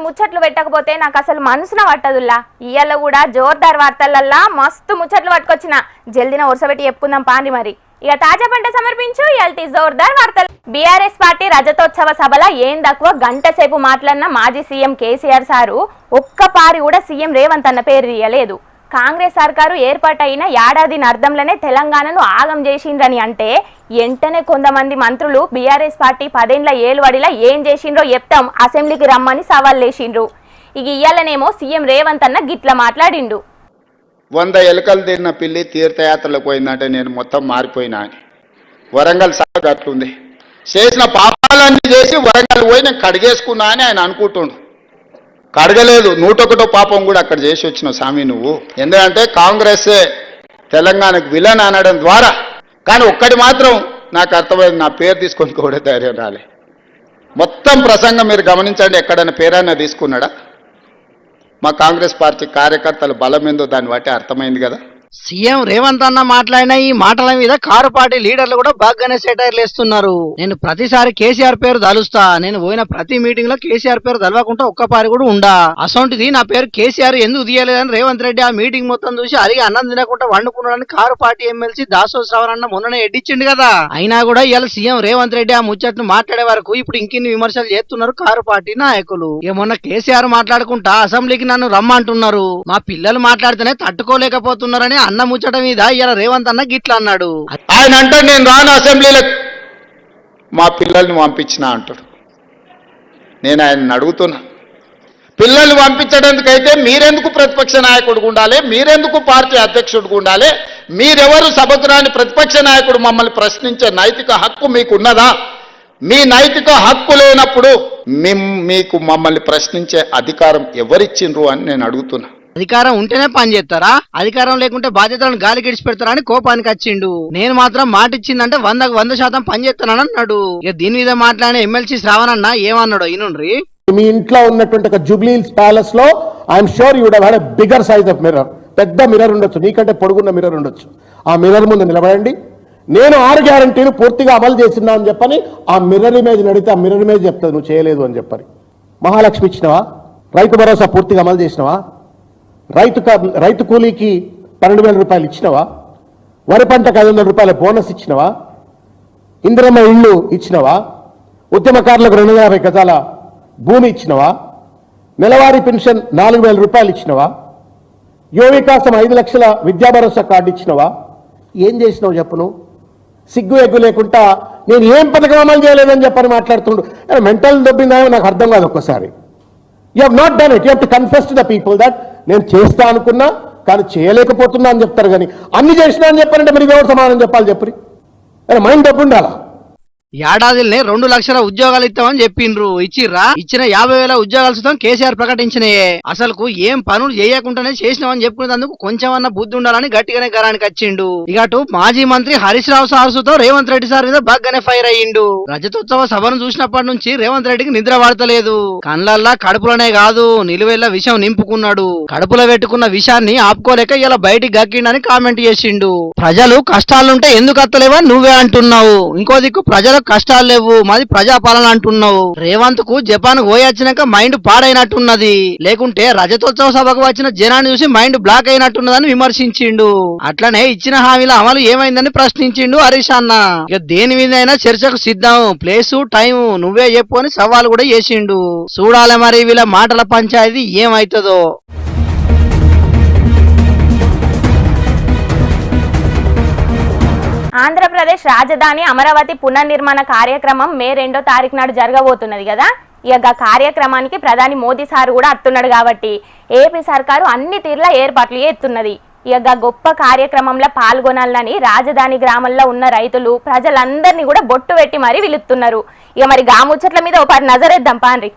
ముచ్చట్లు పెట్టకపోతే నాకు అసలు మనసున పట్టదుల్లా. ఇయ్యాల కూడా జోర్దార్ వార్తలల్లా మస్తు ముచ్చట్లు పట్టుకొచ్చిన. జల్దిన వరుసపెట్టి చెప్పుకుందాం పాండి మరి. ఇక తాజా పంట సమర్పించు ఇయాల్టి జోర్దార్ వార్తలు. బీఆర్ఎస్ పార్టీ రజతోత్సవ సభల ఏం తక్కువ గంట సేపు మాట్లాడిన మాజీ సీఎం కేసీఆర్ సారు ఒక్క పారి కూడా సీఎం రేవంత్ అన్న పేరు తీయలేదు. కాంగ్రెస్ సర్కారు ఏర్పాటైన ఏడాది అర్థంలోనే తెలంగాణను ఆగం చేసిండ్రని అంటే వెంటనే కొంతమంది మంత్రులు బీఆర్ఎస్ పార్టీ 10 ఏళ్ల ఏలువడిలా ఏం చేసిండ్రో చెప్తాం అసెంబ్లీకి రమ్మని సవాల్లేసిండ్రు. ఇక ఇయ్యాలనేమో సీఎం రేవంత్ అన్న గిట్ల మాట్లాడిండు. 100 ఎలుకలు తిన్న పిల్లి తీర్థయాత్రలకు పోయిందంటే నేను మొత్తం మారిపోయినా అని వరంగల్ సభ అట్లుంది. చేసిన పాపాలన్నీ చేసి వరంగల్ పోయి నేను కడిగేసుకున్నా అని ఆయన అనుకుంటుండు. కడగలేదు, 101 పాపం కూడా అక్కడ చేసి వచ్చిన స్వామి నువ్వు. ఎందుకంటే కాంగ్రెసే తెలంగాణకు విలన్ అనడం ద్వారా. కానీ ఒక్కటి మాత్రం నాకు అర్థమైంది, నా పేరు తీసుకొని కూడా ధైర్యం రాలే. మొత్తం ప్రసంగం మీరు గమనించండి, ఎక్కడైనా పేరైనా తీసుకున్నాడా? మా కాంగ్రెస్ పార్టీ కార్యకర్తల బలం ఏందో దాన్ని బట్టి అర్థమైంది కదా. సీఎం రేవంత్ అన్న మాట్లాడిన ఈ మాటల మీద కారు పార్టీ లీడర్లు కూడా బాగానే సెటైర్లు వేస్తున్నారు. నేను ప్రతిసారి కేసీఆర్ పేరు దలుస్తా, నేను పోయిన ప్రతి మీటింగ్ లో కేసీఆర్ పేరు దలవకుండా ఒక్కపారి కూడా ఉండా, అసొంటిది నా పేరు కేసీఆర్ ఎందుకు తీయలేదని రేవంత్ రెడ్డి ఆ మీటింగ్ మొత్తం చూసి అరిగి అన్నం తినకుండా వండుకున్నాడని కారు పార్టీ ఎమ్మెల్సీ దాసో శ్రవణ్ అన్న మొన్ననే ఎడ్డిచ్చిండు కదా. అయినా కూడా ఇవాళ సీఎం రేవంత్ రెడ్డి ఆ ముచ్చట్ను మాట్లాడే వరకు ఇప్పుడు ఇంకిన్ని విమర్శలు చేస్తున్నారు కారు పార్టీ నాయకులు. ఏమన్నా కేసీఆర్ మాట్లాడుకుంటా అసెంబ్లీకి నన్ను రమ్మంటున్నారు, మా పిల్లలు మాట్లాడితేనే తట్టుకోలేకపోతున్నారని అన్న ముచ్చట మీద ఇలా రేవంత్ అన్న గిట్లా అన్నాడు. ఆయన అంటే నేను రాను అసెంబ్లీలకు, మా పిల్లల్ని పంపించినా అంటాడు. నేను ఆయన అడుగుతున్నా, పిల్లల్ని పంపించడానికైతే మీరెందుకు ప్రతిపక్ష నాయకుడిగా ఉండాలి, మీరెందుకు పార్టీ అధ్యక్షుడిగా ఉండాలి, మీరెవరు సభకు రాని ప్రతిపక్ష నాయకుడు మమ్మల్ని ప్రశ్నించే నైతిక హక్కు మీకున్నదా? మీ నైతిక హక్కు లేనప్పుడు మీకు మమ్మల్ని ప్రశ్నించే అధికారం ఎవరిచ్చిండ్రు అని నేను అడుగుతున్నా. అధికారం ఉంటేనే పని చేస్తారా, అధికారం లేకుంటే బాధ్యతలను గాలి గిడిచి పెడతారా అని కోపానికి వచ్చిండు. నేను మాత్రం మాట ఇచ్చిందంటే 100% పని చేస్తానని అన్నాడు. ఇక దీని మీద మాట్లాడిన ఎమ్మెల్సీ శ్రావణ్ అన్న ఏమన్నాడో ఈనుండ్రి. మీ ఇంట్లో ఉన్నటువంటి ఒక జూబ్లీ హిల్స్ ప్యాలెస్ లో I'm sure you would have had a bigger size of mirror. పెద్ద మిర్రర్ ఉండొచ్చు, నీకంటే పొడుగున్న మిర్రర్ ఉండొచ్చు. ఆ మిర్రర్ ముందు నిలబడండి, నేను 6 గ్యారంటీలు పూర్తిగా అమలు చేసినా అని చెప్పని ఆ మిర్రర్ ఇమేజ్ నడితే ఆ మిర్రర్ ఇమేజ్ చెప్తుంది నువ్వు చేయలేదు అని చెప్పని. మహాలక్ష్మి ఇచ్చినవా? రైతు భరోసా పూర్తిగా అమలు చేసినవా? రైతు కూలీకి 12,000 రూపాయలు ఇచ్చినవా? వరి పంటకు 500 రూపాయల బోనస్ ఇచ్చినవా? ఇందిరమ్మ ఇళ్ళు ఇచ్చినవా? ఉద్యమకారులకు 250 గజాల భూమి ఇచ్చినవా? నెలవారీ పెన్షన్ 4,000 రూపాయలు ఇచ్చినవా? యువ వికాసం 5 లక్షల విద్యా భరోసా కార్డు ఇచ్చినవా? ఏం చేసినావు చెప్పును? సిగ్గు ఎగ్గు లేకుండా నేను ఏం పథకం అమలు చేయలేదని చెప్పని మాట్లాడుతుండు. మెంటల్ దొబ్బిందా నాకు అర్థం కాదు. ఒక్కసారి you have not done it, you have to confess to the people that నేను చేస్తా అనుకున్నా కానీ చేయలేకపోతున్నా అని చెప్తారు. కానీ అన్ని చేసినా అని చెప్పారంటే మరి ఎవరు సమాధానం చెప్పాలి చెప్పి? మైండ్ డబ్బు ఉండాలా? ఏడాదిలోనే 2 లక్షల ఉద్యోగాలు ఇస్తామని చెప్పిండ్రు, ఇచ్చిర్రా? ఇచ్చిన 50,000 ఉద్యోగాల సుతం కేసీఆర్ ప్రకటించినాయే. అసలుకు ఏం పనులు చేయకుండానే చేసినామని చెప్పుకునేందుకు కొంచెమన్నా బుద్ధి ఉండాలని గట్టిగానే గరానికి వచ్చిండు. ఇక అటు మాజీ మంత్రి హరీష్ రావు సార్సుతో రేవంత్ రెడ్డి సార్ మీద బాగానే ఫైర్ అయ్యిండు. రజతోత్సవ సభను చూసినప్పటి నుంచి రేవంత్ రెడ్డికి నిద్ర పడతలేదు. కళ్ళల్లా కడుపులోనే కాదు నిలువెల్లా విషం నింపుకున్నాడు. కడుపులో పెట్టుకున్న విషాన్ని ఆపుకోలేక ఇలా బయటికి గక్కిండని కామెంట్ చేసిండు. ప్రజలు కష్టాలుంటే ఎందుకు అత్తలేవా నువ్వే అంటున్నావు, ఇంకో దిక్కు ప్రజలకు కష్టాలు లేవు మాది ప్రజాపాలన అంటున్నావు. రేవంత్ కు జపాన్ పోయొచ్చినాక మైండ్ పాడైనట్టున్నది, లేకుంటే రజతోత్సవ సభకు వచ్చిన జనాన్ని చూసి మైండ్ బ్లాక్ అయినట్టున్నదని విమర్శించిండు. అట్లనే ఇచ్చిన హామీల అమలు ఏమైందని ప్రశ్నించిండు హరీష్ అన్న. ఇక దేని మీదైనా చర్చకు సిద్ధం, ప్లేసు టైం నువ్వే చెప్పు అని సవాల్ కూడా చేసిండు. చూడాలి మరి వీళ్ళ మాటల పంచాయతీ ఏమైతుందో. ఆంధ్రప్రదేశ్ రాజధాని అమరావతి పునర్నిర్మాణ కార్యక్రమం మే 2వ తారీఖు నాడు జరగబోతున్నది కదా. ఇక కార్యక్రమానికి ప్రధాని మోదీ సార్ కూడా అత్తున్నాడు కాబట్టి ఏపీ సర్కారు అన్ని తీర్ల ఏర్పాట్లు చేస్తున్నది. ఇక గొప్ప కార్యక్రమంలో పాల్గొనాలని రాజధాని గ్రామంలో ఉన్న రైతులు ప్రజలందరినీ కూడా బొట్టు పెట్టి మరీ పిలుస్తున్నారు. ఇక మరి గాముచ్చట్ల మీద ఒక నజరేద్దాం పాండ్రి.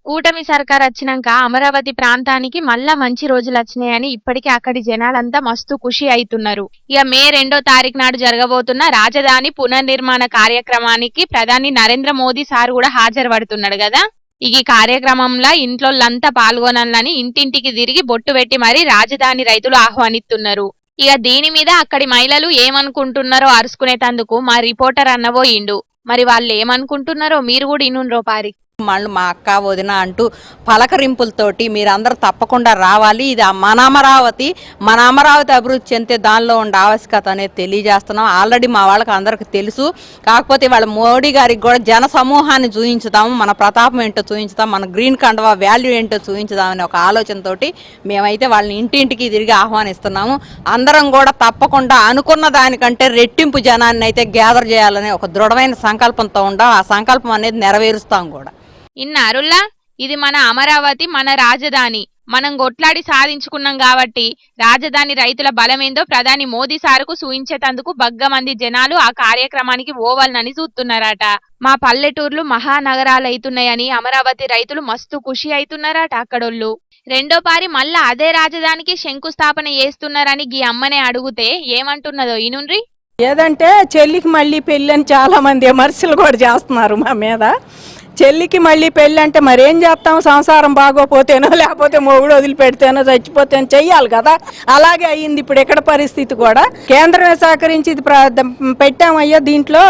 కూటమి సర్కార్ వచ్చినాక అమరావతి ప్రాంతానికి మళ్ళా మంచి రోజులు వచ్చినాయని ఇప్పటికే అక్కడి జనాలంతా మస్తు ఖుషి అవుతున్నారు. ఇక మే 2వ తారీఖు నాడు జరగబోతున్న రాజధాని పునర్నిర్మాణ కార్యక్రమానికి ప్రధాని నరేంద్ర మోదీ సార్ కూడా హాజరు పడుతున్నాడు కదా. ఈ కార్యక్రమంలో ఇంట్లోళ్ళంతా పాల్గొనాలని ఇంటింటికి తిరిగి బొట్టు పెట్టి మరీ రాజధాని రైతులు ఆహ్వానిస్తున్నారు. ఇక దీని మీద అక్కడి మహిళలు ఏమనుకుంటున్నారో అరుచుకునేటందుకు మా రిపోర్టర్ అన్నబోయిండు. మరి వాళ్ళు ఏమనుకుంటున్నారో మీరు కూడా ఇనుండ్రో పారి. మళ్ళీ మా అక్క వదిన అంటూ పలకరింపులతోటి మీరందరూ తప్పకుండా రావాలి, ఇది మన అమరావతి అభివృద్ధి చెందితే దానిలో ఉండే ఆవశ్యకత అనేది తెలియజేస్తున్నాం. ఆల్రెడీ మా వాళ్ళకి అందరికి తెలుసు. కాకపోతే వాళ్ళ మోడీ గారికి కూడా జన సమూహాన్ని చూపించుదాము, మన ప్రతాపం ఏంటో చూపించుదాం, మన గ్రీన్ కండవా వాల్యూ ఏంటో చూపించుదామని ఒక ఆలోచనతోటి మేమైతే వాళ్ళని ఇంటింటికి తిరిగి ఆహ్వానిస్తున్నాము. అందరం కూడా తప్పకుండా అనుకున్న దానికంటే రెట్టింపు జనాన్ని అయితే గ్యాదర్ చేయాలనే ఒక దృఢమైన సంకల్పంతో ఉండాం. ఆ సంకల్పం అనేది నెరవేరుస్తాం కూడా. ఇన్నారుల్లా, ఇది మన అమరావతి, మన రాజధాని. మనం కొట్లాడి సాధించుకున్నాం కాబట్టి రాజధాని రైతుల బలమేందో ప్రధాని మోదీ సారుకు సూచించేటందుకు బగ్గమంది జనాలు ఆ కార్యక్రమానికి ఓవాలని చూస్తున్నారట. మా పల్లెటూర్లు మహానగరాలైతున్నాయని అమరావతి రైతులు మస్తు ఖుషి అవుతున్నారట అక్కడోళ్ళు. రెండో పారి మళ్ళా అదే రాజధానికి శంకుస్థాపన చేస్తున్నారని గీ అమ్మనే అడుగుతే ఏమంటున్నదో ఈనుండ్రి. ఏదంటే చెల్లికి మళ్ళీ పెళ్ళి అని చాలా మంది విమర్శలు కూడా చేస్తున్నారు మా మీద. చెల్లికి మళ్ళీ పెళ్ళి అంటే మరేం చేస్తాం, సంసారం బాగోపోతేనో లేకపోతే మొగుడు వదిలిపెడితేనో చచ్చిపోతేనో చెయ్యాలి కదా. అలాగే అయ్యింది ఇప్పుడు ఇక్కడ పరిస్థితి కూడా. కేంద్రమే సహకరించి ఇది పెట్టామయ్యా. దీంట్లో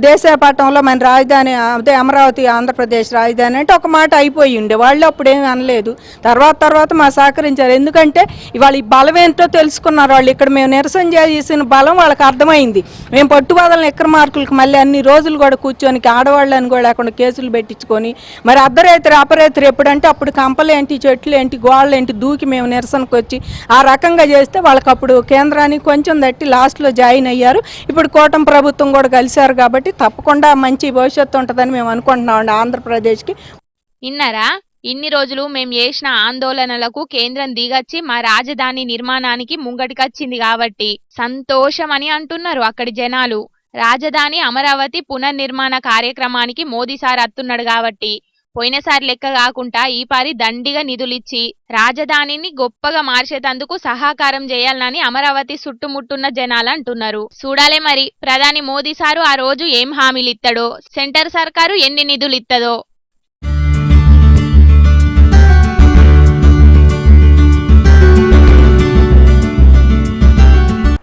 దేశపటంలో మన రాజధాని అదే అమరావతి ఆంధ్రప్రదేశ్ రాజధాని అంటే ఒక మాట అయిపోయి ఉండే, వాళ్ళు అప్పుడేమీ అనలేదు. తర్వాత మా సహకరించారు. ఎందుకంటే ఇవాళ ఈ బలం ఏంటో తెలుసుకున్నారు వాళ్ళు. ఇక్కడ మేము నిరసన చేసిన బలం వాళ్ళకి అర్థమైంది. మేము పట్టుబదలను ఎక్కర మార్కులకు మళ్ళీ అన్ని రోజులు కూడా కూర్చొని ఆడవాళ్ళని కూడా లేకుండా కేసులు పెట్టించుకొని మరి అపరేతరు ఎప్పుడంటే అప్పుడు కంపలేంటి, చెట్లు ఏంటి, గోడలు ఏంటి దూకి మేము నిరసనకు వచ్చి ఆ రకంగా చేస్తే వాళ్ళకి అప్పుడు కేంద్రానికి కొంచెం తట్టి లాస్ట్లో జాయిన్ అయ్యారు. ఇప్పుడు కూటమి ప్రభుత్వం కూడా కలిశారు కాబట్టి తప్పకుండా మంచి భవిష్యత్తు ఉంటుందని మేము అనుకుంటున్నామండి ఆంధ్రప్రదేశ్కి. ఇన్నారా, ఇన్ని రోజులు మేము చేసిన ఆందోళనలకు కేంద్రం దిగచ్చి మా రాజధాని నిర్మాణానికి ముంగటికొచ్చింది కాబట్టి సంతోషం అని అంటున్నారు అక్కడి జనాలు. రాజధాని అమరావతి పునర్నిర్మాణ కార్యక్రమానికి మోదీ సార్ అత్తున్నాడు కాబట్టి పోయినసారి లెక్క కాకుండా ఈ పారి దండిగా నిధులిచ్చి రాజధానిని గొప్పగా మార్చేటందుకు సహకారం చేయాలని అమరావతి చుట్టుముట్టున్న జనాలు అంటున్నారు. చూడాలే మరి ప్రధాని మోదీ సారు ఆ రోజు ఏం హామీలు ఇస్తాడో, సెంటర్ సర్కారు ఎన్ని నిధులు ఇస్తుందో.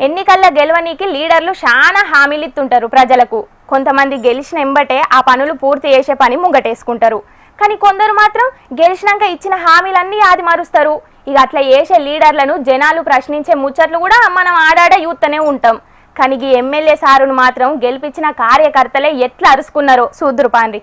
ఎన్నికల్లో గెలవనీకి లీడర్లు చాలా హామీలిస్తుంటారు ప్రజలకు. కొంతమంది గెలిచిన ఎంబటే ఆ పనులు పూర్తి చేసే పని ముంగటేసుకుంటారు. కానీ కొందరు మాత్రం గెలిచినాక ఇచ్చిన హామీలన్నీ ఆది మారుస్తారు. ఇక అట్లా చేసే లీడర్లను జనాలు ప్రశ్నించే ముచ్చట్లు కూడా మనం ఆడాడ యూత్తనే ఉంటాం. కానీ ఈ ఎమ్మెల్యే సారును మాత్రం గెలిపించిన కార్యకర్తలే ఎట్లా అరుచుకున్నారో చూద్దురు పాండ్రి.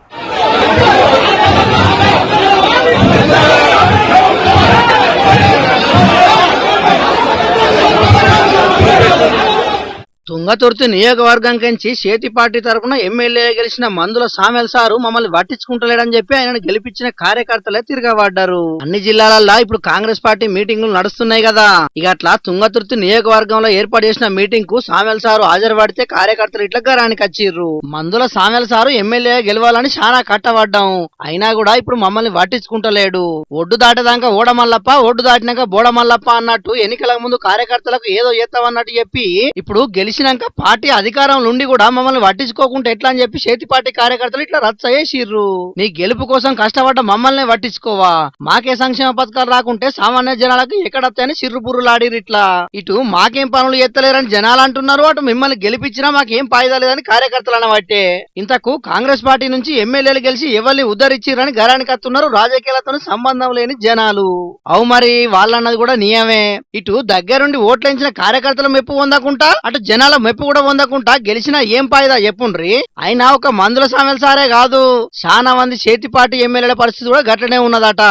తుంగతుర్తి నియోజకవర్గం నుంచి చేతి పార్టీ తరఫున ఎమ్మెల్యే గెలిచిన మందుల సామెల్ సారు మమ్మల్ని పట్టించుకుంటలేడని చెప్పి ఆయన గెలిపించిన కార్యకర్తలే తిరగబడ్డారు. అన్ని జిల్లాలలో ఇప్పుడు కాంగ్రెస్ పార్టీ మీటింగ్లు నడుస్తున్నాయి కదా. ఇక అట్లా తుంగతుర్తి నియోజకవర్గంలో ఏర్పాటు చేసిన మీటింగ్ కు సామెల్ సారు హాజరు పడితే కార్యకర్తలు ఇట్లా గరానికి వచ్చిర్రు. మందుల సామెల్ సారు ఎమ్మెల్యే గెలవాలని చాలా కట్టబడ్డాం, అయినా కూడా ఇప్పుడు మమ్మల్ని పట్టించుకుంటలేడు. ఒడ్డు దాటేదాకా ఓడమల్లప్ప, ఒడ్డు దాటినాక బోడమల్లప్ప అన్నట్టు ఎన్నికల ముందు కార్యకర్తలకు ఏదో చేస్తామన్నట్టు చెప్పి ఇప్పుడు గెలిచినాక పార్టీ అధికారంలో ఉండి కూడా మమ్మల్ని పట్టించుకోకుండా ఎట్లా అని చెప్పి చేతి పార్టీ కార్యకర్తలు ఇట్లా రచ్చ చేసిర్రు. నీ గెలుపు కోసం కష్టపడ్డ మమ్మల్ని పట్టించుకోవా, మాకే సంక్షేమ పథకాలు రాకుంటే సామాన్య జనాలకు ఎక్కడొస్తాయని సిర్రుపుర్రులాడిరు. ఇట్లా ఇటు మాకేం పనులు ఎత్తలేరని జనాలు అంటున్నారు, అటు మిమ్మల్ని గెలిపించినా మాకేం ఫాయిదా లేదని కార్యకర్తలు అనబట్టే. ఇంతకు కాంగ్రెస్ పార్టీ నుంచి ఎమ్మెల్యేలు గెలిచి ఎవరిని ఉద్ధరించిరని గరానికి వస్తున్నారు రాజకీయాలతో సంబంధం లేని జనాలు. అవు మరి వాళ్ళన్నది కూడా నియమే. ఇటు దగ్గరుండి ఓట్లేంచిన కార్యకర్తల మెప్పు పొందకుండా అటు జనాల మెప్పు కూడా పొందకుండా గెలిచినా ఏం ఫాయిదా చెప్పుండ్రి. అయినా ఒక మందుల సామెల్ సారే కాదు, చాలా మంది చేతి పార్టీ ఎమ్మెల్యేల పరిస్థితి కూడా గట్లనే ఉన్నదట.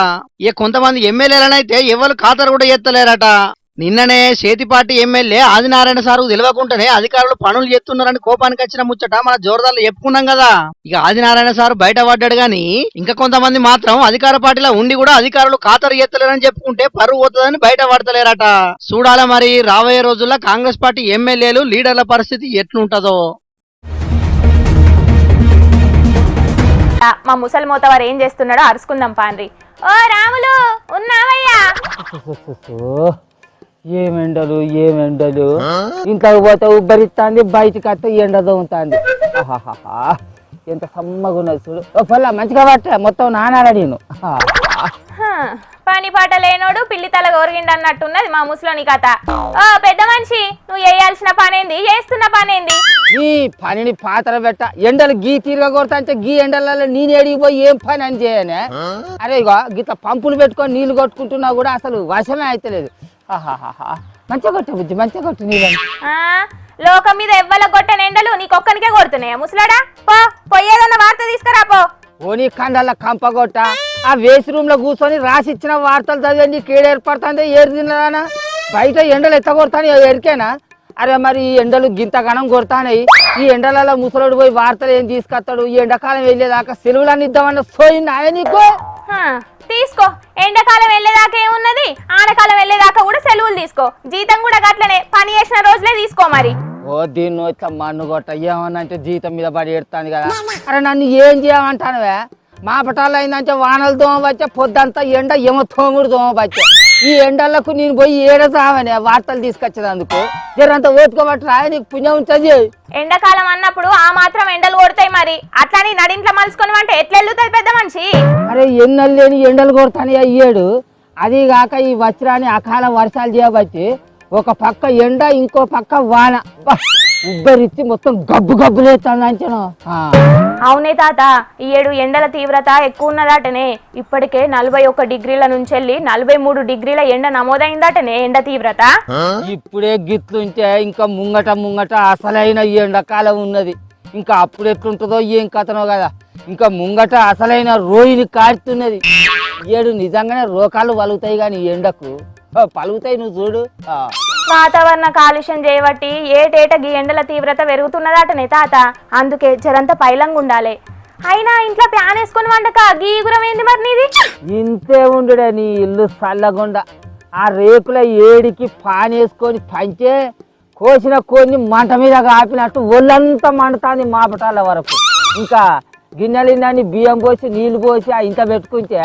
ఇక కొంతమంది ఎమ్మెల్యేలనైతే ఎవరు ఖాతరు కూడా ఎత్తలేరట. నిన్ననే చేతి పార్టీ ఎమ్మెల్యే ఆదినారాయణ సారు తెలియకుండానే అధికారులు పనులు చేస్తున్నారని కోపానికి వచ్చిన ముచ్చట మన జోర్దార్లు చెప్పుకున్నాం కదా. ఇక ఆదినారాయణ సారు బయట పడ్డాడు గాని ఇంకా కొంతమంది మాత్రం అధికార పార్టీలో ఉండి కూడా అధికారులు ఖాతరు ఎత్తలేరని చెప్పుకుంటే పరువు పోతుందని బయట పడతలేరట. చూడాలి మరి రాబోయే రోజుల్లో కాంగ్రెస్ పార్టీ ఎమ్మెల్యేలు లీడర్ల పరిస్థితి ఎట్లుంటదో. మా ముసలి మోతవారు ఏం చేస్తున్నాడో అరుచుకుందాం పాండ్రి. ఓ రాములు ఉన్నావయ్యా? ఏమెండలు ఇంట్లోకి పోతే ఉబ్బరిస్తుంది, బయటికి వస్తే ఎండ దొంగతుంది. ఎంత సమ్మగా ఉన్నది చూడు. ఓ పొల్ల మంచిగా పట్ట మొత్తం నానాడా నేను. పని పాట లేనోడు పిల్లి తల గోరిగిండు అన్నట్టున్నది మా ముసలోని కథ. ఓ పెద్ద మనిషి, నువ్వు చేయాల్సిన పనేంది, చేస్తున్న పనేంది? ఈ పనిని పాత్ర పెట్ట ఎండలు గీ తీరుగా కొడతా అంటే గీ ఎండలలో నేను ఎడిగిపోయి ఏం పని అని చేయనే. అరే ఇగో గిట్ల పంపులు పెట్టుకొని నీళ్లు కొట్టుకుంటున్నా కూడా అసలు వశమే అయితలేదు. మంచిగా కొట్టే బుజ్జి, మంచిగా కొట్టు నీళ్ళని. లోకం మీద ఎవ్వల కొట్టని ఎండలు నీకొక్కనికే కొడుతున్నాయా ముసలాడా? పోయేదన్న వార్త తీసుకురా పో. ఓని కండల కంపగొట్ట ఆ వేసి రూమ్ లో కూర్చొని రాసిచ్చిన వార్తలు చదివండి కీడు ఏర్పడుతుంది. ఏరు తిన్నదానా బయట ఎండలు ఎత్త కొడతాను ఎరికేనా? అరే మరి ఈ ఎండలు గింతగనం కొడతానయి. ఈ ఎండలలో ముసలోడు పోయి వార్తలు ఏం తీసుకొస్తాడు? ఈ ఎండాకాలం వెళ్ళేదాకా సెలవులన్నీ ఇద్దామన్న సోయింది ఆయన నీకు. తీసుకో, ఎండాకాలం వెళ్ళేదాకా ఏమున్నది, ఆనకాలం వెళ్ళేదాకా కూడా సెలవులు తీసుకో. జీతం కూడా గట్లనే, పని చేసిన రోజులే తీసుకో మరి. ఓ దీన్ని ఇట్లా మన్ను కొట్ట ఏమన్నా అంటే జీతం మీద పడి ఎడుతుంది కదా. అరే నన్ను ఏం చేయమంటానువే? మా పటాలు అయిందంటే వానలు దోమ వచ్చే, పొద్దంతా ఎండ ఏమో తోముడు దోమ వచ్చే. ఈ ఎండలకు నేను పోయి ఏడసావనే వార్తలు తీసుకొచ్చేదందుకు. జరంతా ఓటుకోబట్టి రాయ, నీకు పుణ్యం ఉంటుంది. ఎండాకాలం అన్నప్పుడు ఆ మాత్రం ఎండలు కొడతాయి మరి. అట్లా నీ నడింట్లో మలుసుకొని అంటే ఎట్లా వెళ్తుంది పెద్ద మనిషి? అరే ఎన్నెళ్ళు లేని ఎండలు కొడతానే అయ్యాడు. అది కాక ఈ వస్త్రాన్ని అకాల వర్షాలు చేయబట్టి ఒక పక్క ఎండ ఇంకో పక్క వాన ఉబ్బరిచ్చి మొత్తం గబ్బు గబ్బు లేస్తాను అంచనా. అవునే తాత, ఈ ఏడు ఎండల తీవ్రత ఎక్కువ ఉన్నదాటనే. ఇప్పటికే 41 డిగ్రీల నుంచి 43 డిగ్రీల ఎండ నమోదైందటనే ఎండ తీవ్రత. ఇప్పుడే గిట్లుంటే ఇంకా ముంగట అసలైన ఎండాకాలం ఉన్నది. ఇంకా అప్పుడు ఎట్లుంటుందో ఏం కథనో కదా. ఇంకా ముంగట అసలైన రోహిని కాడుతున్నది. ఏడు నిజంగానే రోగాలు పలుగుతాయి కానీ ఎండకు పలుగుతాయి, నువ్వు చూడు. వాతావరణ కాలుష్యం చేయబట్టి ఏటేట గీ ఎండల తీవ్రత పెరుగుతున్నదాటనే తాత. అందుకే జరంతా పైలంగా ఉండాలి. అయినా ఇంట్లో ప్యాన్ వేసుకొని వండక గీగురం ఏంది మరి నీది? ఇంతే ఉండుడే నీ ఇల్లు చల్లగుండ. ఆ రేకుల ఏడికి పాన్ వేసుకొని పంచే కోసిన కొన్ని మంట మీద కాపినట్టు ఒళ్ళంతా మండుతుంది మాపటాల వరకు. ఇంకా గిన్నెలిందని బియ్యం పోసి నీళ్లు పోసి ఇంత పెట్టుకుంటే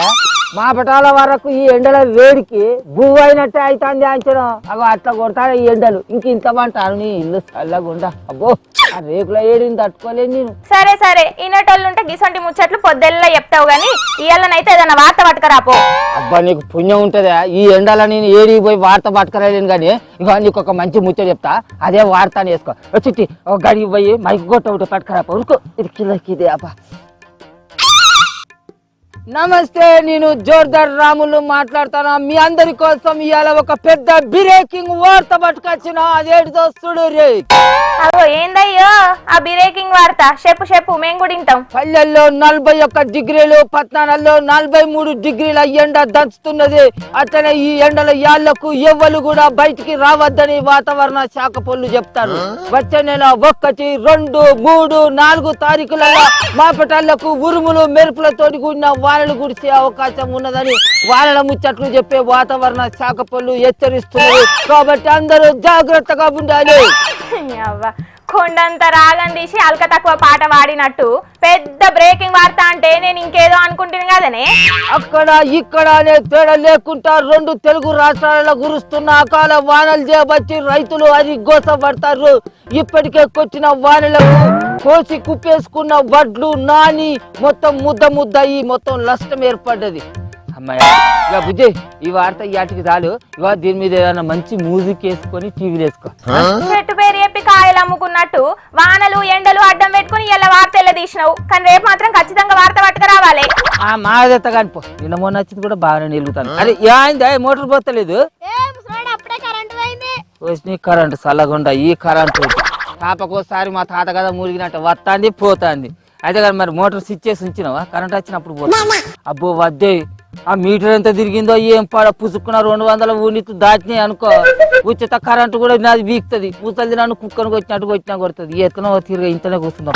మా పటాల వరకు ఈ ఎండల వేడికి గువ్వు అయినట్టే అవుతుంది అంచనా. అగో అట్లా కొడతాను ఈ ఎండలు. ఇంతమంటాను నీ ఇల్లు చల్లగుండా. అబ్బో ఆ రేకుల ఏడిని తట్టుకోలేదు నేను. సరే సరే, ఇన్నటోళ్ళుంటే గిసంటి ముచ్చట్లు పొద్దెల్లా చెప్తావు గానీ ఇయ్యాలనైతే ఏదన్నా వార్త పట్టుకరాపో. అబ్బా నీకు పుణ్యం ఉంటుందా? ఈ ఎండల నేను ఏడికి పోయి వార్త పట్టుకరాలేను కానీ ఇక నీకు ఒక మంచి ముచ్చట చెప్తా, అదే వార్త అని వేసుకో. చిట్టి ఒక గడికి పోయి మైక్ కొట్ట ఒకటి పట్టుకరాపో. ఉరుకో ఇది కిందకిదే. అబ్బా నమస్తే, నేను జోర్దార్ రాములు మాట్లాడతాను. మీ అందరి కోసం ఇవాళ ఒక పెద్ద బ్రేకింగ్ వార్త పట్టుకొచ్చిన. అదేంటిదో చూడు రే. అగో ఏందయ్యో ఆ బ్రేకింగ్ వార్త? చెప్పు మేము కూడా వింటాం. పల్లెల్లో 41 డిగ్రీలు, పట్టణాల్లో 43 డిగ్రీల ఎండ దంచుతున్నది. అట్లనే ఈ ఎండల యాళ్లకు ఎవ్వరు కూడా బయటికి రావద్దని వాతావరణ శాఖ పొల్లు చెప్తారు. వచ్చే నెల 1, 2, 3, 4 తారీఖులలో మా పటాలకు ఉరుములు మెరుపులతోటి కూడిన వానలు కురిసే అవకాశం ఉన్నదని వానల ముచ్చట్లు చెప్పే వాతావరణ శాఖ పొల్లు హెచ్చరిస్తున్నారు. కాబట్టి అందరూ జాగ్రత్తగా ఉండాలి. కొండంత రాగం తీసి అల్క తక్కువ పాట వాడినట్టు పెద్ద బ్రేకింగ్ వార్త అంటే నేను ఇంకేదో అనుకుంటున్నాను కదనే. అక్కడ ఇక్కడ అనే తేడా లేకుండా 2 తెలుగు రాష్ట్రాలలో కురుస్తున్న అకాల వానలు చేపట్టి రైతులు అది గోసపడతారు. ఇప్పటికే కొట్టిన వానలకు కోసి కుప్పేసుకున్న వడ్లు నాని మొత్తం ముద్ద ఈ మొత్తం నష్టం ఏర్పడ్డది. అమ్మాయి ఇక బుజ్జి ఈ వార్త ఇవాటికి చాలు. ఇక దీని మీద ఏదైనా మంచి మ్యూజిక్ వేసుకొని టీవీలు వేసుకో. చెట్టు పేరు చెప్పి కాయలు అమ్ముకున్నట్టు వానలు ఎండలు అడ్డం పెట్టుకుని ఇలా వార్త ఎలా తీసినావు, కానీ రేపు మాత్రం ఖచ్చితంగా వార్త పట్టుకురావాలి. మాదెత్త కానిపో, నిన్న మొన్న వచ్చింది కూడా బాగానే నిలుగుతాను. అరే ఏందా మోటార్ పోతలేదు? కరెంట్ చల్లగుండా ఈ కరెంట్ పాపకోసారి మా తాత కదా మురిగినట్టు వస్తాంది పోతాంది. అయితే కానీ మరి మోటార్ స్విచ్ చేసి ఉంచినావా? కరెంట్ వచ్చినప్పుడు పోతా. అబ్బో వద్దే, ఆ మీటర్ ఎంత తిరిగిందో ఏం పుసుక్కున్న 200 యూనిట్లు దాటినాయి అనుకో. ఉచిత కరెంటు కూడా నాది వీక్తుంది. ముసలిది నన్ను కుక్కను కొట్టినా కొడుతుంది. ఎత్తనో తిరిగి ఇంతనే కూర్చుందా.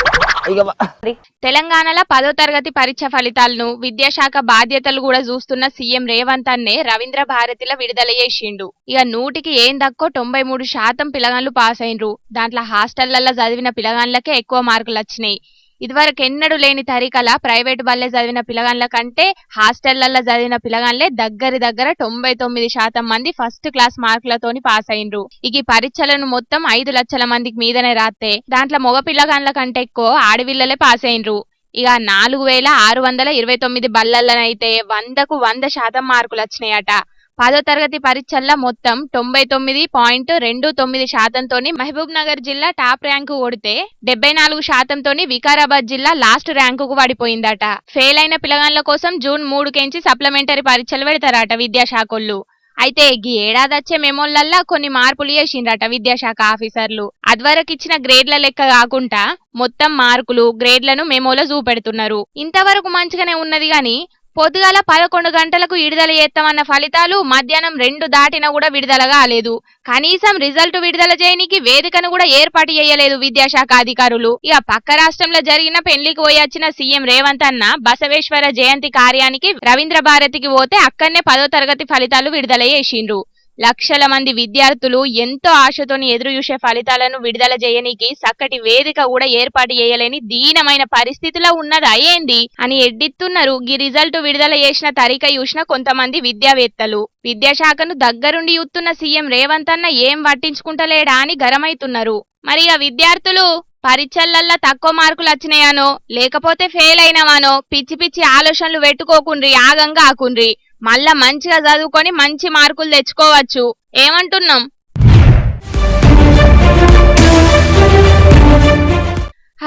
తెలంగాణలో 10వ తరగతి పరీక్ష ఫలితాలను విద్యాశాఖ బాధ్యతలు కూడా చూస్తున్న సీఎం రేవంత్ అన్నే రవీంద్ర భారతిలో విడుదల చేసిండు. ఇక 100కి ఏం దక్కో 93% పిల్లగాళ్ళు పాస్ అయినరు. దాంట్లో హాస్టళ్లలో చదివిన పిల్లగాళ్ళకే ఎక్కువ మార్కులు వచ్చినాయి. ఇదివరకు ఎన్నడూ లేని తరీకల ప్రైవేటు బల్లే చదివిన పిల్లగాళ్ళ కంటే హాస్టళ్లలో చదివిన పిల్లగాళ్లే దగ్గర 99% మంది ఫస్ట్ క్లాస్ మార్కులతోని పాస్ అయినరు. ఇక ఈ పరీక్షలను మొత్తం 5 లక్షల మందికి మీదనే రాస్తే దాంట్లో మగ పిల్లగాళ్ల కంటే ఎక్కువ ఆడపిల్లలే పాస్ అయినరు. ఇక 4629 బళ్ళల్లనైతే 100కు 100% మార్కులు వచ్చినాయట. 10వ తరగతి పరీక్షల్లో మొత్తం 99.29%తోని మహబూబ్ నగర్ జిల్లా టాప్ ర్యాంకు కొడితే 74%తోని వికారాబాద్ జిల్లా లాస్ట్ ర్యాంకుకు పడిపోయిందట. ఫెయిల్ అయిన పిల్లగాండ్ల కోసం జూన్ 3 కెంచి సప్లిమెంటరీ పరీక్షలు పెడతారట విద్యాశాఖోళ్ళు. అయితే ఈ ఏడాది వచ్చే మెమోలల్లా కొన్ని మార్పులు చేసిండ్రట విద్యాశాఖ ఆఫీసర్లు. అదివరకు ఇచ్చిన గ్రేడ్ల లెక్క కాకుండా మొత్తం మార్కులు గ్రేడ్లను మెమోలో చూపెడుతున్నారు. ఇంతవరకు మంచిగానే ఉన్నది గాని పొద్దుగాల 11 గంటలకు విడుదల చేస్తామన్న ఫలితాలు మధ్యాహ్నం 2 దాటినా కూడా విడుదల కాలేదు. కనీసం రిజల్ట్ విడుదల చేయనికి వేదికను కూడా ఏర్పాటు చేయలేదు విద్యాశాఖ అధికారులు. ఇక పక్క రాష్ట్రంలో జరిగిన పెళ్లికి పోయొచ్చిన సీఎం రేవంత్ అన్న బసవేశ్వర జయంతి కార్యానికి రవీంద్ర భారతికి పోతే అక్కడనే 10వ తరగతి ఫలితాలు విడుదల చేసిండ్రు. లక్షల మంది విద్యార్థులు ఎంతో ఆశతోని ఎదురు చూసే ఫలితాలను విడుదల చేయనికి చక్కటి వేదిక కూడా ఏర్పాటు చేయలేని దీనమైన పరిస్థితిలో ఉన్నదా ఏంది అని ఎడ్డిస్తున్నారు. ఈ రిజల్ట్ విడుదల చేసిన తరీక చూసిన కొంతమంది విద్యావేత్తలు. విద్యాశాఖను దగ్గరుండి చూస్తున్న సీఎం రేవంత్ అన్న ఏం పట్టించుకుంటలేడా అని గరమైతున్నారు. మరి ఆ విద్యార్థులు పరీక్షలల్లా తక్కువ మార్కులు వచ్చినాయానో లేకపోతే ఫెయిల్ అయినవానో పిచ్చి పిచ్చి ఆలోచనలు పెట్టుకోకుండ్రి, ఆగంగా ఆకుండ్రి. మళ్ళా మంచిగా చదువుకొని మంచి మార్కులు తెచ్చుకోవచ్చు. ఏమంటున్నాం?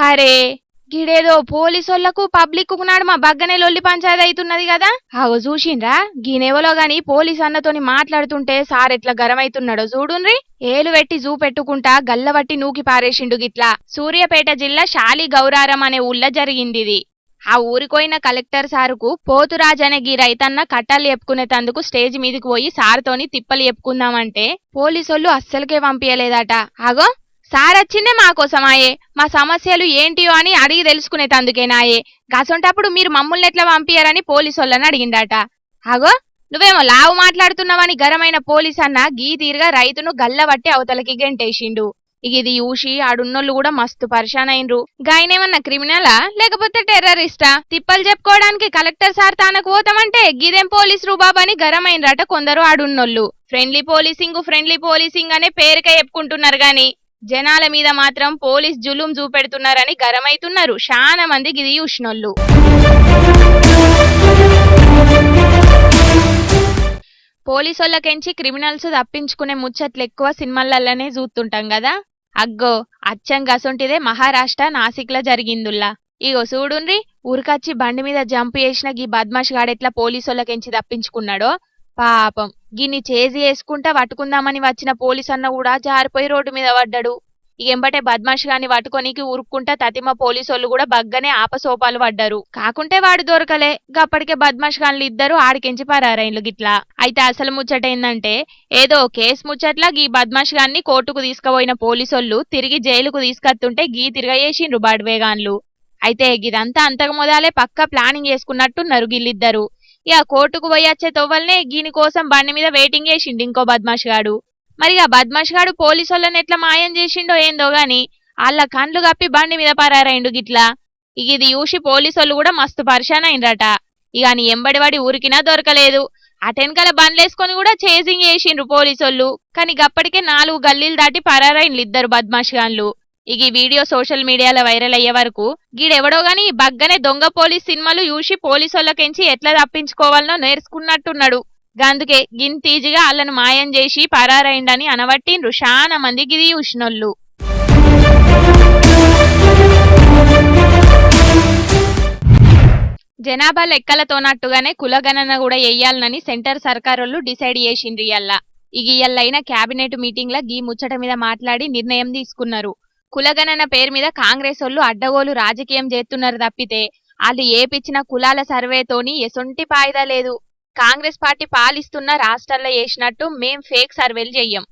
అరే గిడేదో పోలీసోళ్లకు పబ్లిక్ నాడు మా బగ్గనే లొల్లి పంచాయతీ అవుతున్నది కదా. ఆగో చూసిండ్రా గీనెవలో గాని పోలీస్ అన్నతోని మాట్లాడుతుంటే సార్ ఎట్లా గరమైతున్నాడో చూడుండ్రి. ఏలు పెట్టి చూపెట్టుకుంటా గల్లబట్టి నూకి పారేసిండు గిట్లా. సూర్యాపేట జిల్లా శాలి గౌరారం అనే ఊళ్ళో జరిగింది ఇది. ఆ ఊరికోయిన కలెక్టర్ సారుకు పోతురాజ్ అనే గీ రైతన్న కట్టాలు చెప్పుకునేటందుకు స్టేజ్ మీదకి పోయి సార్తోని తిప్పలు చెప్పుకుందామంటే పోలీసోళ్ళు అస్సలకే పంపించలేదట. ఆగో సార్ వచ్చిందే మాకోసమాయే, మా సమస్యలు ఏంటియో అని అడిగి తెలుసుకునేటందుకేనాయే. గసొంటప్పుడు మీరు మమ్మల్ని ఎట్లా పంపించారని పోలీసోళ్ళని అడిగిండట. ఆగో నువ్వేమో లావు మాట్లాడుతున్నావని గరమైన పోలీస్ అన్న గీ తీరుగా రైతును గల్లబట్టి అవతలకి గెంటేసిండు. ఇది చూసి ఆడున్నోళ్ళు కూడా మస్తు పరిశాన్ అయినరు. గాయనేమన్నా క్రిమినలా లేకపోతే టెర్రరిస్టా? తిప్పలు చెప్పుకోవడానికి కలెక్టర్ సార్ తానకు పోతామంటే గిదేం పోలీస్ రూబాబ్ అని గరమైనరట కొందరు ఆడున్నోళ్ళు. ఫ్రెండ్లీ పోలీసింగ్ అనే పేరుకే చెప్పుకుంటున్నారు గాని జనాల మీద మాత్రం పోలీస్ జులుం చూపెడుతున్నారని గరమైతున్నారు చాలా మంది గిది చూసినోళ్ళు. పోలీసోళ్ళకెంచి క్రిమినల్స్ తప్పించుకునే ముచ్చట్లు ఎక్కువ సినిమాలల్లనే చూస్తుంటాం కదా. అగ్గో అచ్చంగా అసొంటిదే మహారాష్ట్ర నాసిక్లో జరిగిందుల్లా. ఇగో చూడుండ్రి ఊరికచ్చి బండి మీద జంప్ చేసిన గీ బద్మాష్ గాడెట్లా పోలీసోళ్ళకెంచి తప్పించుకున్నాడో. పాపం గిన్ని చేసి వేసుకుంటా పట్టుకుందామని వచ్చిన పోలీస్ అన్న కూడా జారిపోయి రోడ్డు మీద పడ్డాడు. ఇక ఎంబటే బద్మాష్ గాని పట్టుకోనికి ఉరుక్కుంటా తతిమ పోలీసోళ్ళు కూడా బగ్గనే ఆపసోపాలు పడ్డారు. కాకుంటే వాడు దొరకలే. గప్పటికే బద్మాష్ గాన్లు ఇద్దరు ఆడికెంచి పరారైన్లు గిట్లా. అయితే అసలు ముచ్చట ఏందంటే ఏదో కేసు ముచ్చట్లా గీ బద్మాష్ గాన్ని కోర్టుకు తీసుకుపోయిన పోలీసోళ్ళు తిరిగి జైలుకు తీసుకొస్తుంటే గీ తిరగయేసిండ్రు బడ్వేగాన్లు. అయితే గిదంతా అంతకు మొదలే పక్కా ప్లానింగ్ చేసుకున్నట్టున్నారు గిల్లిద్దరు. ఇక కోర్టుకు పోయొచ్చే తొవ్వల్నే గీని కోసం బండి మీద వెయిటింగ్ చేసిండు ఇంకో బద్మాష్ గాడు. మరి ఆ బద్మాష్ గాడు పోలీసోళ్ళని ఎట్లా మాయం చేసిండో ఏందో గాని వాళ్ళ కండ్లు కప్పి బండి మీద పరారైండు గిట్లా. ఇక ఇది చూసి పోలీసోళ్ళు కూడా మస్తు పరిశాన్ అయినరట. ఇక అని ఎంబడివాడి ఊరికినా దొరకలేదు. అటెనకల బండ్లేసుకొని కూడా చేసింగ్ చేసిండ్రు పోలీసోళ్ళు. కానీ గప్పటికే 4 గల్లీలు దాటి పరారైన్లు ఇద్దరు బద్మాష్ గాన్లు. ఇక ఈ వీడియో సోషల్ మీడియాలో వైరల్ అయ్యే వరకు గీడెవడో గాని బగ్గనే దొంగ పోలీస్ సినిమాలు చూసి పోలీసోళ్ళకెంచి ఎట్లా తప్పించుకోవాలనో నేర్చుకున్నట్టున్నాడు. గందుకే గింతీజిగా వాళ్ళను మాయం చేసి పరారైండని అనబట్టిండ్రు చాలా మంది గిది చూసినోళ్ళు. జనాభా లెక్కలతోనట్టుగానే కులగణన కూడా వెయ్యాలనని సెంటర్ సర్కారోళ్ళు డిసైడ్ చేసిండ్రు ఇయ్యల్లా. ఇక ఇయ్యల్లైన క్యాబినెట్ మీటింగ్ లా గీ ముచ్చట మీద మాట్లాడి నిర్ణయం తీసుకున్నారు. కులగణన పేరు మీద కాంగ్రెస్ వాళ్ళు అడ్డగోలు రాజకీయం చేస్తున్నారు తప్పితే వాళ్ళు ఏపిచ్చిన కులాల సర్వేతోని ఎసొంటి ఫాయిదా లేదు. కాంగ్రెస్ పార్టీ పాలిస్తున్న రాష్ట్రాల్లో చేసినట్టు మేం ఫేక్ సర్వేలు చెయ్యం.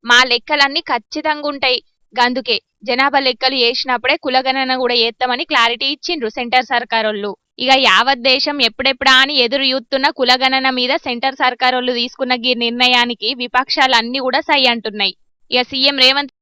మా లెక్కలన్నీ ఖచ్చితంగా ఉంటాయి. గందుకే జనాభా లెక్కలు చేసినప్పుడే కులగణన కూడా చేస్తామని క్లారిటీ ఇచ్చిండ్రు సెంటర్ సర్కారోళ్ళు. ఇక యావత్ దేశం ఎప్పుడెప్పుడా అని ఎదురు చూస్తున్న కులగణన మీద సెంటర్ సర్కారోళ్ళు తీసుకున్న ఈ నిర్ణయానికి విపక్షాలన్నీ కూడా సై అంటున్నాయి. ఇక సీఎం రేవంత్